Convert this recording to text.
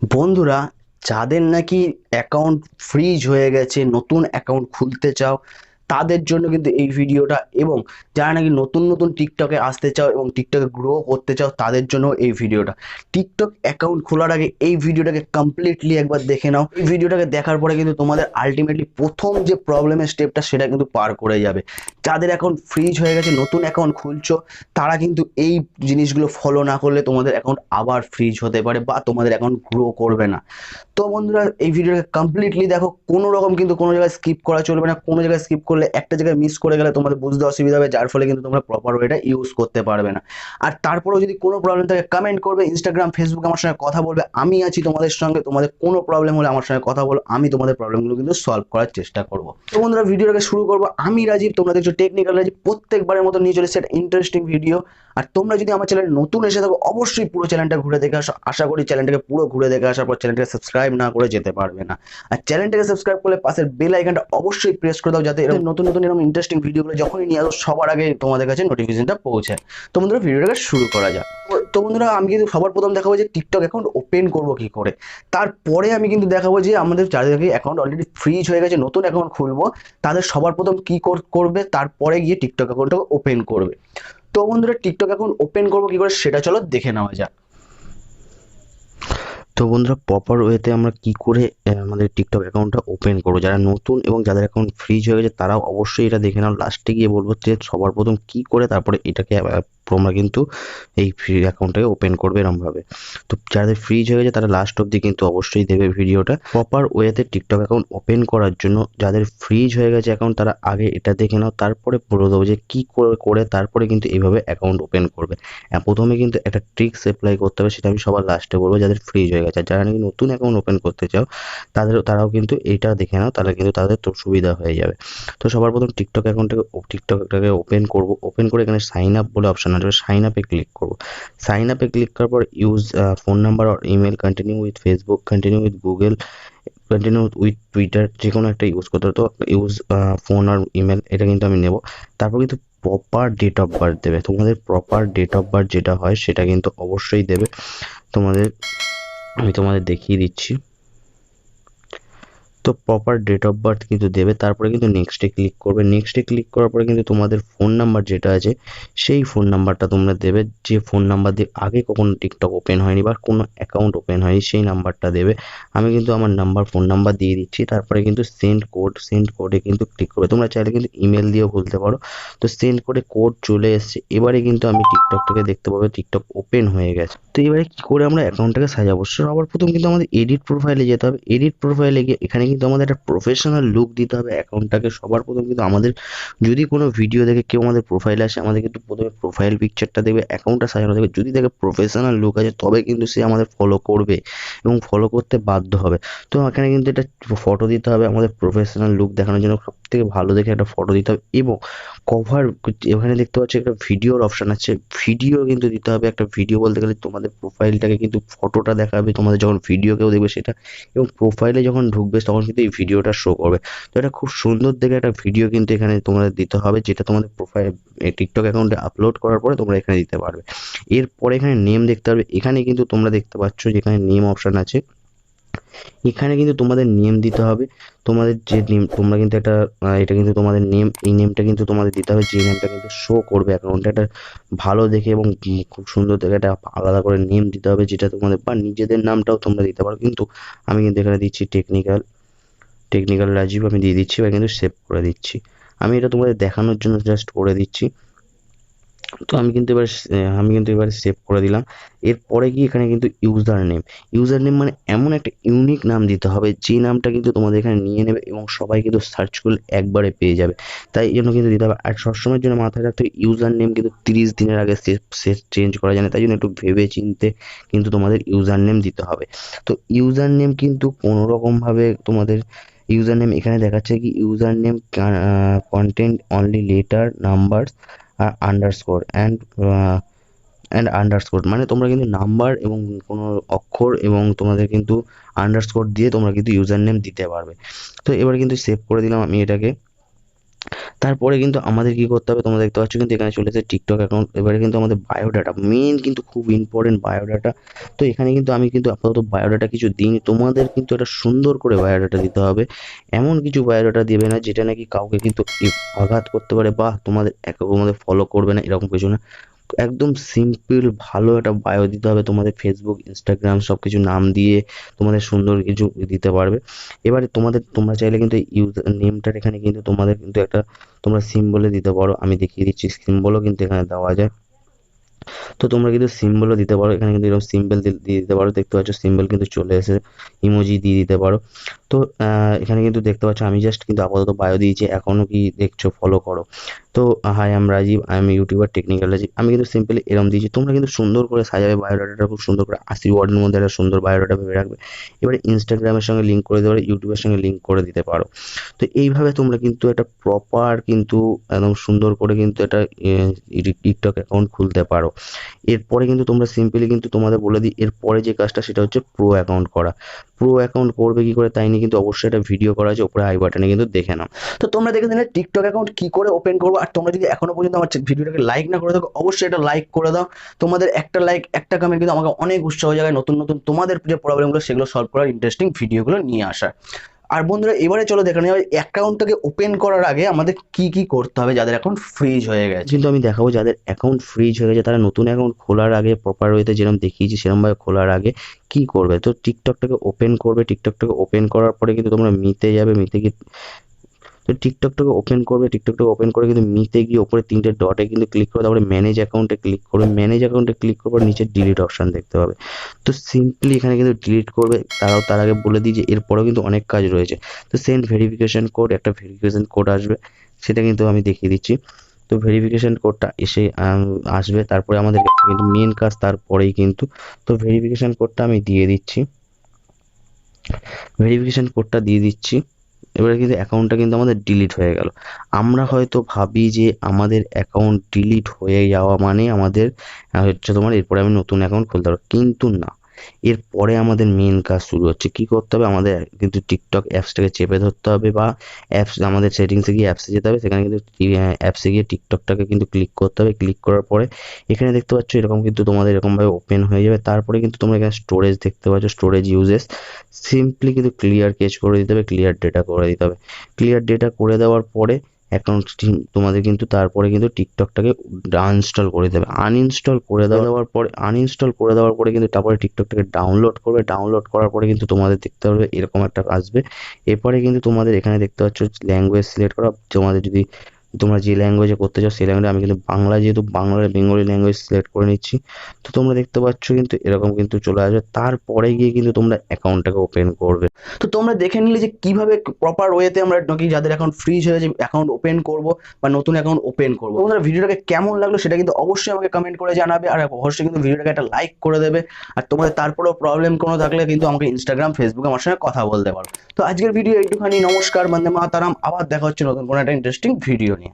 বন্ধুরা, যাদের নাকি অ্যাকাউন্ট ফ্রিজ হয়ে গেছে, নতুন অ্যাকাউন্ট খুলতে চাও তাদের জন্য কিন্তু এই ভিডিওটা। এবং যারা নাকি নতুন নতুন টিকটকে আসতে চাও এবং টিকটকে গ্রো করতে চাও তাদের জন্য এই ভিডিওটা। টিকটক অ্যাকাউন্ট খোলার আগে এই ভিডিওটাকে কমপ্লিটলি একবার দেখে নাও। এই ভিডিওটাকে দেখার পরে কিন্তু তোমাদের আলটিমেটলি প্রথম যে প্রবলেমের স্টেপটা সেটা কিন্তু পার করে যাবে। যাদের অ্যাকাউন্ট ফ্রিজ হয়ে গেছে, নতুন অ্যাকাউন্ট খুলছো, তারা কিন্তু এই জিনিসগুলো ফলো না করলে তোমাদের অ্যাকাউন্ট আবার ফ্রিজ হতে পারে বা তোমাদের অ্যাকাউন্ট গ্রো করবে না। তো বন্ধুরা, এই ভিডিওটাকে কমপ্লিটলি দেখো, কোনো রকম কিন্তু কোনো জায়গায় স্কিপ করা চলবে না। কোনো জায়গায় স্কিপ করলে একটা জায়গায় মিস করে গেলে তোমাদের বুঝতে অসুবিধা হবে, যার ফলে কিন্তু তোমরা প্রপার ওয়েটা ইউজ করতে পারবে না। আর তারপরেও যদি কোনো প্রবলেম থাকে কমেন্ট করবে, ইনস্টাগ্রাম ফেসবুকে আমার সঙ্গে কথা বলবে, আমি আছি তোমাদের সঙ্গে। তোমাদের কোনো প্রবলেম হলে আমার সঙ্গে কথা বলো, আমি তোমাদের প্রবলেমগুলো কিন্তু সলভ করার চেষ্টা করবো। তো বন্ধুরা, ভিডিওটাকে শুরু করবো। আমি রাজীব, তোমরা দেখছো টেকনিক্যাল রাজীব। প্রত্যেকবারের মতো নিয়ে চলে সেটা ইন্টারেস্টিং ভিডিও। আর তোমরা যদি আমার চ্যানেলে নতুন এসে থাকো, অবশ্যই পুরো চ্যানেলটা ঘুরে দেখে আসো। আশা করি চ্যানেলটাকে পুরো ঘুরে দেখে আসার পর চ্যানেলটাকে সাবস্ক্রাইব না করে যেতে পারবে না। আর চ্যানেলটাকে সাবস্ক্রাইব করলে পাশের বেল আইকনটা অবশ্যই প্রেস করে দাও, যাতে এরকম নতুন নতুন এরকম ইন্টারেস্টিং ভিডিওগুলো যখনই নিয়ে আসো সবার আগে তোমাদের কাছে নোটিফিকেশনটা পৌঁছায়। তো বন্ধুরা, ভিডিওটাকে শুরু করা যাক। তো বন্ধুরা, আমি কিন্তু সবার প্রথম দেখাবো যে টিকটক অ্যাকাউন্ট ওপেন করবো কি করে। তারপরে আমি কিন্তু দেখাবো যে আমাদের যাদের অ্যাকাউন্ট অলরেডি ফ্রিজ হয়ে গেছে, নতুন অ্যাকাউন্ট খুলবো, তাদের সবার প্রথম কি করবে, তারপরে গিয়ে টিকটক অ্যাকাউন্টটাকে ওপেন করবে। তো বন্ধুরা, টিকটক অ্যাকাউন্ট ওপেন করবো কি করে সেটা চলো দেখে নেওয়া যাক। তো বন্ধুরা, প্রপার ওয়েতে আমরা কি করে আমাদের টিকটক অ্যাকাউন্টটা ওপেন করবো, যারা নতুন এবং যাদের অ্যাকাউন্ট ফ্রিজ হয়ে গেছে তারাও অবশ্যই এটা দেখে নাও। লাস্টে গিয়ে বলবো যে সবার প্রথম কি করে তারপরে এটাকে তোমরা কিন্তু এই ফ্রি অ্যাকাউন্টটাকে ওপেন করবে এরমভাবে। তো যাদের ফ্রিজ হয়ে গেছে তারা লাস্ট অবধি কিন্তু অবশ্যই দেবে ভিডিওটা। প্রপার ওয়েতে টিকটক অ্যাকাউন্ট ওপেন করার জন্য যাদের ফ্রিজ হয়ে গেছে অ্যাকাউন্ট তারা আগে এটা দেখে নাও, তারপরে বলে দেবো যে কি করে করে তারপরে কিন্তু এইভাবে অ্যাকাউন্ট ওপেন করবে। প্রথমে কিন্তু একটা ট্রিক্স অ্যাপ্লাই করতে হবে, সেটা আমি সবার লাস্টে বলবো যাদের ফ্রিজ হয়ে গেছে। আর যারা নাকি নতুন অ্যাকাউন্ট ওপেন করতে চাও তারাও কিন্তু এইটা দেখে নাও, তাহলে কিন্তু তাদের তো সুবিধা হয়ে যাবে। তো সবার প্রথম টিকটকটাকে ওপেন করব। ওপেন করে এখানে সাইন আপ বলে অপশন আসবে, সাইন আপে ক্লিক করব। সাইন আপে ক্লিক করার পর ইউজ ফোন নাম্বার আর email, continue with Facebook, continue with Google, continue with Twitter, যে কোনো একটা ইউজ করতে হবে। তো ইউজ ফোন আর ইমেল, এটা কিন্তু আমি নেব। তারপর কিন্তু প্রপার ডেট অফ বার্থ দেবে। তোমাদের প্রপার ডেট অফ বার্থ যেটা হয় সেটা কিন্তু অবশ্যই দেবে তোমাদের। আমি তোমাদের দেখিয়ে দিচ্ছি। তো প্রপার ডেট অফ বার্থ কিন্তু দেবে, তারপরে কিন্তু নেক্সটে ক্লিক করবে। নেক্সটে ক্লিক করার পরে কিন্তু তোমাদের ফোন নাম্বার যেটা আছে সেই ফোন নাম্বারটা তোমরা দেবে, যে ফোন নাম্বার দিয়ে আগে কখনো টিকটক ওপেন হয়নি বা কোনো অ্যাকাউন্ট ওপেন হয়নি সেই নাম্বারটা দেবে। আমি কিন্তু আমার ফোন নাম্বার দিয়ে দিচ্ছি। তারপরে কিন্তু সেন্ড কোডে কিন্তু ক্লিক করবে। তোমরা চাইলে কিন্তু ইমেল দিয়েও খুলতে পারো। তো সেন্ড করে কোড চলে এসছে। এবারে কিন্তু আমি টিকটকটাকে দেখতে পাবো টিকটক ওপেন হয়ে গেছে। তো এবারে কি করে আমরা অ্যাকাউন্টটাকে সাজাবো, সবার প্রথম কিন্তু আমাদের এডিট প্রোফাইলে যেতে হবে। এডিট প্রোফাইলে গিয়ে এখানে কিন্তু আমাদের একটা প্রফেশনাল লুক দিতে হবে অ্যাকাউন্টটাকে। সবার প্রথম কিন্তু আমাদের যদি কোনো ভিডিও দেখে কেউ আমাদের প্রোফাইলে আসে, আমাদের কিন্তু প্রথমে প্রোফাইল পিকচারটা দেখবে, অ্যাকাউন্টটা সাজানো দেখবে। যদি দেখে প্রফেশনাল লুক আছে তবে কিন্তু সে আমাদের ফলো করবে এবং ফলো করতে বাধ্য হবে। তো এখানে কিন্তু একটা ফটো দিতে হবে আমাদের প্রফেশনাল লুক দেখানোর জন্য। সব থেকে ভালো দেখে একটা ফটো দিতে হবে এবং কভার, এখানে দেখতে পাচ্ছি একটা ভিডিওর অপশন আছে, ভিডিও কিন্তু দিতে হবে। একটা ভিডিও বলতে গেলে তোমাদের প্রোফাইলটাকে কিন্তু ফটোটা দেখাবে, তোমাদের যখন ভিডিও কেউ দেখবে সেটা, এবং প্রোফাইলে যখন ঢুকবে তখন কিন্তু এই ভিডিওটা শো করবে। তো এটা খুব সুন্দর দেখে একটা ভিডিও কিন্তু এখানে তোমাদের দিতে হবে, যেটা তোমাদের প্রোফাইল টিকটক অ্যাকাউন্টে আপলোড করার পরে তোমরা এখানে দিতে পারবে। এরপরে এখানে নেম দেখতে পারবে। এখানে কিন্তু তোমরা দেখতে পাচ্ছ যেখানে নেম অপশন আছে, এখানে কিন্তু তোমাদের নেম দিতে হবে। তোমাদের যে নেম, তোমরা কিন্তু একটা এটা কিন্তু তোমাদের নেম, এই নেমটা কিন্তু তোমাদের দিতে হবে, যে নেমটা কিন্তু শো করবে অ্যাকাউন্টে। একটা ভালো দেখে এবং খুব সুন্দর দেখে একটা আলাদা করে নেম দিতে হবে, যেটা তোমাদের, বা নিজেদের নামটাও তোমরা দিতে পারো। কিন্তু আমি কিন্তু এখানে দিচ্ছি টেকনিক্যাল রাজীব আমি দিয়ে দিচ্ছি, বা কিন্তু সেভ করে দিচ্ছি। আমি এটা তোমাদের দেখানোর জন্য জাস্ট করে দিচ্ছি। তো আমি কিন্তু এবারে সেভ করে দিলাম। এরপরে গিয়ে এখানে কিন্তু ইউজার নেম মানে এমন একটা ইউনিক নাম দিতে হবে যে নামটা কিন্তু তোমাদের এখানে নিয়ে নেবে এবং সবাই কিন্তু সার্চ করলে একবারে পেয়ে যাবে। তাই এই জন্য কিন্তু দিতে হবে। আর সবসময়ের জন্য মাথায় রাখতে হবে ইউজার নেম কিন্তু 30 দিনের আগে চেঞ্জ করা যায় না। তাই জন্য একটু ভেবে চিন্তে কিন্তু তোমাদের ইউজার নেম দিতে হবে। তো ইউজার নেম কিন্তু কোনো রকমভাবে তোমাদের ইউজার নেম এখানে দেখাচ্ছে কি, user name content only letter number underscore and underscore, মানে তোমরা কিন্তু নাম্বার এবং কোনো অক্ষর এবং তোমাদের কিন্তু আন্ডারস্কোর দিয়ে তোমরা কিন্তু ইউজার নেম দিতে পারবে। তো এবার কিন্তু সেভ করে দিলাম আমি এটাকে। তারপরে কিন্তু আমাদের কি করতে হবে, তোমরা দেখতে পাচ্ছ কিন্তু এখানে চলে এসেছে টিকটক অ্যাকাউন্ট। এবারে কিন্তু আমাদের বায়োডাটা মেন, কিন্তু খুব ইম্পর্টেন্ট বায়োডাটা। তো এখানে কিন্তু আমি কিন্তু আপাতত বায়োডাটা কিছু দিইনি, তোমাদের কিন্তু একটা সুন্দর করে বায়োডাটা দিতে হবে। এমন কিছু বায়োডাটা দেবে না যেটা নাকি কাউকে কিন্তু আঘাত করতে পারে বা তোমাদের ফলো করবে না, এরকম কিছু না। একদম সিম্পল ভালো একটা বায়ো দিতে হবে, তোমাদের ফেসবুক ইনস্টাগ্রাম সব কিছু নাম দিয়ে তোমাদের সুন্দর কিছু দিতে পারবে। এবারে তোমরা চাইলে কিন্তু ইউজার নেমটার এখানে কিন্তু তোমাদের কিন্তু একটা তোমরা সিম্বলে দিতে পারো, আমি দেখিয়ে দিচ্ছি, সিম্বলও কিন্তু এখানে দেওয়া যায়। তো তোমরা কিন্তু সিম্বলও দিতে পারো, এখানে কিন্তু এরকম সিম্বল দিয়ে দিতে পারো, দেখতে পাচ্ছ সিম্বল কিন্তু চলে এসেছে, ইমোজি দিয়ে দিতে পারো। তো এখানে কিন্তু দেখতে পাচ্ছ আমি জাস্ট কিন্তু আপাতত বায়ো দিয়েছি, এখনও কি দেখছো ফলো করো। তো hi I am Rajeev, I am YouTuber technical Rajeev, আমি কিন্তু সিম্পলি এরকম দিয়েছি। তোমরা কিন্তু সুন্দর করে সাজাবে বায়োডাটাটা, খুব সুন্দর করে 80 ওয়ার্ডের মধ্যে একটা সুন্দর বায়োডাটা ভেবে রাখবে। এবারে ইনস্টাগ্রামের সঙ্গে লিঙ্ক করে দিতে পারো, ইউটিউবের সঙ্গে লিঙ্ক করে দিতে পারো। তো এইভাবে তোমরা কিন্তু একটা প্রপার কিন্তু একদম সুন্দর করে কিন্তু একটা টিকটক অ্যাকাউন্ট খুলতে পারো। এরপরে কিন্তু তোমরা সিম্পলি কিন্তু তোমাদের বলে দিই, এরপরে যে কাজটা সেটা হচ্ছে প্রো অ্যাকাউন্ট করা। প্রো অ্যাকাউন্ট করবে কি করে তাই নিয়ে কিন্তু অবশ্যই একটা ভিডিও করা আছে, ওপরে আই বাটনে কিন্তু দেখে নাও। তো তোমরা দেখে দিলে টিকটক অ্যাকাউন্ট কি করে ওপেন করবো। আর তোমরা যদি এখনো পর্যন্ত আমার ভিডিওটাকে লাইক না করে থাকো, অবশ্যই এটা লাইক করে দাও। তোমাদের একটা লাইক, একটা কমেন্ট কিন্তু আমাকে অনেক উৎসাহ জায়গায় নতুন নতুন তোমাদের যে প্রবলেমগুলো সেগুলো সলভ করার ইন্টারেস্টিং ভিডিওগুলো নিয়ে আসা। আর বন্ধুরা এবারে চলো দেখে নেওয়া অ্যাকাউন্টটাকে ওপেন করার আগে আমাদের কি কি করতে হবে যাদের অ্যাকাউন্ট ফ্রিজ হয়ে গেছে। কিন্তু আমি দেখাবো যাদের অ্যাকাউন্ট ফ্রিজ হয়ে গেছে, তারা নতুন অ্যাকাউন্ট খোলার আগে প্রপার ওয়েতে যেরকম দেখিয়েছি সেরকমভাবে খোলার আগে কি করবে। তো টিকটকটাকে ওপেন করবে, টিকটকটাকে ওপেন করার পরে কিন্তু তোমরা মিতে যাবে, মিতে গিয়ে তো টিকটকটাকে ওপেন করবে, টিকটকটাকে ওপেন করে কিন্তু মিতে গিয়ে ওপরে 3টে ডটে কিন্তু ক্লিক করে, তারপরে ম্যানেজ অ্যাকাউন্টে ক্লিক করবে, ম্যানেজ অ্যাকাউন্টে ক্লিক করার পর নিচে ডিলিট অপশন দেখতে পাবে। তো সিম্পলি এখানে কিন্তু ডিলিট করবে। তার আগে বলে দিই যে এরপরেও কিন্তু অনেক কাজ রয়েছে। তো সেন্ড ভেরিফিকেশন কোড, একটা ভেরিফিকেশন কোড আসবে, সেটা কিন্তু আমি দেখিয়ে দিচ্ছি। তো ভেরিফিকেশন কোডটা এসে আসবে, তারপরে আমাদের কিন্তু মেন কাজ তারপরেই কিন্তু। তো ভেরিফিকেশন কোডটা আমি দিয়ে দিচ্ছি, ভেরিফিকেশন কোডটা দিয়ে দিচ্ছি। এবারে কিন্তু অ্যাকাউন্টটা কিন্তু আমাদের ডিলিট হয়ে গেল। আমরা হয়তো ভাবি যে আমাদের অ্যাকাউন্ট ডিলিট হয়ে যাওয়া মানে আমাদের হচ্ছে তোমার এরপরে আমি নতুন অ্যাকাউন্ট খুলতে পারবো, কিন্তু না। এরপরে আমাদের মেন কাজ শুরু হচ্ছে, কি করতে হবে, আমাদের কিন্তু টিকটক অ্যাপসটাকে চেপে ধরতে হবে বা অ্যাপস আমাদের সেটিংসে গিয়ে অ্যাপসে যেতে হবে, সেখানে কিন্তু অ্যাপসে গিয়ে টিকটকটাকে কিন্তু ক্লিক করতে হবে। ক্লিক করার পরে এখানে দেখতে পাচ্ছ এরকম কিন্তু তোমাদের এরকমভাবে ওপেন হয়ে যাবে। তারপরে কিন্তু তোমরা এখানে স্টোরেজ দেখতে পাচ্ছ, স্টোরেজ ইউজেস, সিম্পলি কিন্তু ক্লিয়ার কেচ করে দিতে হবে, ক্লিয়ার ডেটা করে দিতে হবে। ক্লিয়ার ডেটা করে দেওয়ার পরে অ্যাকাউন্ট তোমাদের কিন্তু তারপরে কিন্তু টিকটকটাকে আনইনস্টল করে দেবে। আনইনস্টল করে দেওয়ার পরে কিন্তু তারপরে টিকটকটাকে ডাউনলোড করবে। ডাউনলোড করার পরে কিন্তু তোমাদের দেখতে পারবে এরকম একটা আসবে। এরপরে কিন্তু তোমাদের এখানে দেখতে পাচ্ছ ল্যাঙ্গুয়েজ সিলেক্ট করা, তোমাদের যদি তোমরা যে ল্যাঙ্গুয়েজে করতে চাও সেই ল্যাঙ্গুয়েজে, আমি কিন্তু বাংলা, যেহেতু বাংলার বেঙ্গলি ল্যাঙ্গুয়েজ সিলেক্ট করে নিচ্ছি। তো তোমরা দেখতে পাচ্ছ কিন্তু এরকম কিন্তু চলে আসবে। তারপরে গিয়ে কিন্তু তোমরা অ্যাকাউন্টটাকে ওপেন করবে। তো তোমরা দেখে নিলে যে কিভাবে প্রপার ওয়েতে আমরা নাকি যাদের অ্যাকাউন্ট ফ্রিজ হয়ে যে অ্যাকাউন্ট ওপেন করব বা নতুন অ্যাকাউন্ট ওপেন করবো। তোমাদের ভিডিওটাকে কেমন লাগলো সেটা কিন্তু অবশ্যই আমাকে কমেন্ট করে জানাবে, আর অবশ্যই কিন্তু ভিডিওটাকে একটা লাইক করে দেবে। আর তোমাদের তারপরেও প্রবলেম কোনো থাকলে কিন্তু আমাকে ইনস্টাগ্রাম, ফেসবুকে আমার সঙ্গে কথা বলতে পারো। তো আজকের ভিডিও এইটুখানি, নমস্কার, বন্দে মাতারাম, আবার দেখা হচ্ছে নতুন কোনো একটা ইন্টারেস্টিং ভিডিও নিয়ে।